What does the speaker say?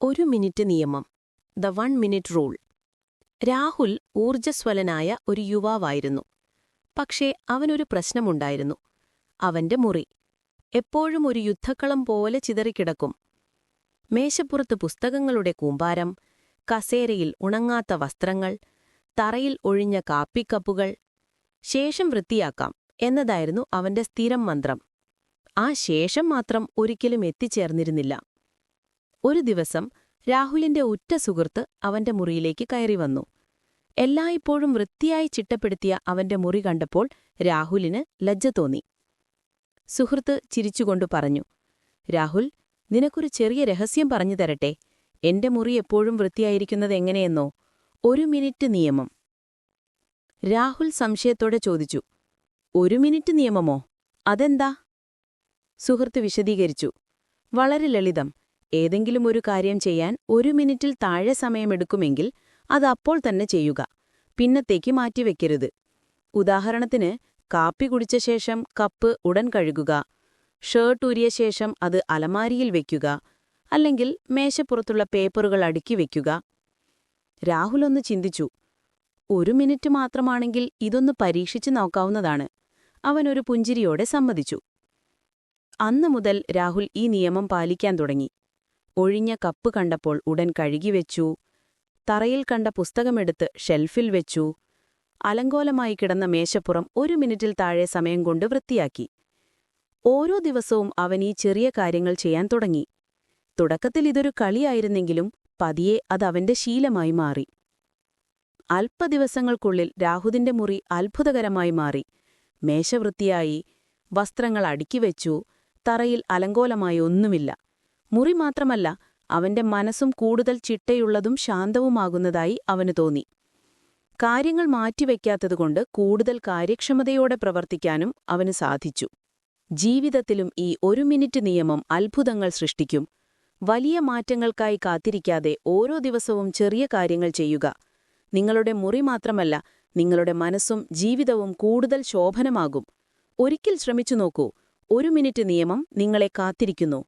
ഒരു മിനിറ്റ് നിയമം, the 1 minute rule. Rahul ഊർജ്ജസ്വലനായ ഒരു യുവാവായിരുന്നു. പക്ഷേ അവനൊരു പ്രശ്നമുണ്ടായിരുന്നു. അവന്റെ മുറി എപ്പോഴും ഒരു യുദ്ധക്കളം പോലെ ചിതറിക്കിടക്കും. മേശപ്പുറത്ത് പുസ്തകങ്ങളുടെ കൂമ്പാരം, കസേരയിൽ ഉണങ്ങാത്ത വസ്ത്രങ്ങൾ, തറയിൽ ഒഴിഞ്ഞ കാപ്പിക്കപ്പുകൾ. ശേഷം വൃത്തിയാക്കാം എന്നതായിരുന്നു അവന്റെ സ്ഥിരം മന്ത്രം. ആ ശേഷം മാത്രം ഒരിക്കലും എത്തിച്ചേർന്നിരുന്നില്ല. ഒരു ദിവസം രാഹുലിന്റെ ഉറ്റ സുഹൃത്ത് അവന്റെ മുറിയിലേക്ക് കയറിവന്നു. എല്ലായ്പ്പോഴും വൃത്തിയായി ചിട്ടപ്പെടുത്തിയ അവന്റെ മുറി കണ്ടപ്പോൾ രാഹുലിന് ലജ്ജ തോന്നി. സുഹൃത്ത് ചിരിച്ചുകൊണ്ടു പറഞ്ഞു, "രാഹുൽ, നിനക്കൊരു ചെറിയ രഹസ്യം പറഞ്ഞു തരട്ടെ. എന്റെ മുറി എപ്പോഴും വൃത്തിയായിരിക്കുന്നതെങ്ങനെയെന്നോ? 1 മിനിറ്റ് നിയമം." രാഹുൽ സംശയത്തോടെ ചോദിച്ചു, "1 മിനിറ്റ് നിയമമോ? അതെന്താ?" സുഹൃത്ത് വിശദീകരിച്ചു, "വളരെ ലളിതം. ഏതെങ്കിലും ഒരു കാര്യം ചെയ്യാൻ 1 മിനിറ്റിൽ താഴെ സമയമെടുക്കുമെങ്കിൽ അത് അപ്പോൾ തന്നെ ചെയ്യുക. പിന്നത്തേക്ക് മാറ്റിവെക്കരുത്. ഉദാഹരണത്തിന്, കാപ്പി കുടിച്ച ശേഷം കപ്പ് ഉടൻ കഴുകുക, ഷർട്ട് ഊരിയ ശേഷം അത് അലമാരിയിൽ വെക്കുക, അല്ലെങ്കിൽ മേശപ്പുറത്തുള്ള പേപ്പറുകൾ അടുക്കി വെക്കുക." രാഹുൽ ഒന്ന് ചിന്തിച്ചു. 1 മിനിറ്റ് മാത്രമാണെങ്കിൽ ഇതൊന്ന് പരീക്ഷിച്ചു നോക്കാവുന്നതാണ്. അവനൊരു പുഞ്ചിരിയോടെ സമ്മതിച്ചു. അന്നു മുതൽ രാഹുൽ ഈ നിയമം പാലിക്കാൻ തുടങ്ങി. ഒഴിഞ്ഞ കപ്പ് കണ്ടപ്പോൾ ഉടൻ കഴുകിവെച്ചു, തറയിൽ കണ്ട പുസ്തകമെടുത്ത് ഷെൽഫിൽ വെച്ചു, അലങ്കോലമായി കിടന്ന മേശപ്പുറം 1 മിനിറ്റിൽ താഴെ സമയം കൊണ്ട് വൃത്തിയാക്കി. ഓരോ ദിവസവും അവൻ ഈ ചെറിയ കാര്യങ്ങൾ ചെയ്യാൻ തുടങ്ങി. തുടക്കത്തിൽ ഇതൊരു കളിയായിരുന്നെങ്കിലും പതിയെ അതവന്റെ ശീലമായി മാറി. അല്പദിവസങ്ങൾക്കുള്ളിൽ രാഹുലിന്റെ മുറി അത്ഭുതകരമായി മാറി. മേശ വൃത്തിയായി, വസ്ത്രങ്ങൾ അടുക്കിവെച്ചു, തറയിൽ അലങ്കോലമായി ഒന്നുമില്ല. മുറി മാത്രമല്ല, അവന്റെ മനസ്സും കൂടുതൽ ചിട്ടയുള്ളതും ശാന്തവുമാകുന്നതായി അവന് തോന്നി. കാര്യങ്ങൾ മാറ്റിവെക്കാത്തതുകൊണ്ട് കൂടുതൽ കാര്യക്ഷമതയോടെ പ്രവർത്തിക്കാനും അവന് സാധിച്ചു. ജീവിതത്തിലും ഈ 1 മിനിറ്റ് നിയമം അത്ഭുതങ്ങൾ സൃഷ്ടിക്കും. വലിയ മാറ്റങ്ങൾക്കായി കാത്തിരിക്കാതെ ഓരോ ദിവസവും ചെറിയ കാര്യങ്ങൾ ചെയ്യുക. നിങ്ങളുടെ മുറി മാത്രമല്ല, നിങ്ങളുടെ മനസ്സും ജീവിതവും കൂടുതൽ ശോഭനമാകും. ഒരിക്കൽ ശ്രമിച്ചു നോക്കൂ. 1 മിനിറ്റ് നിയമം നിങ്ങളെ കാത്തിരിക്കുന്നു.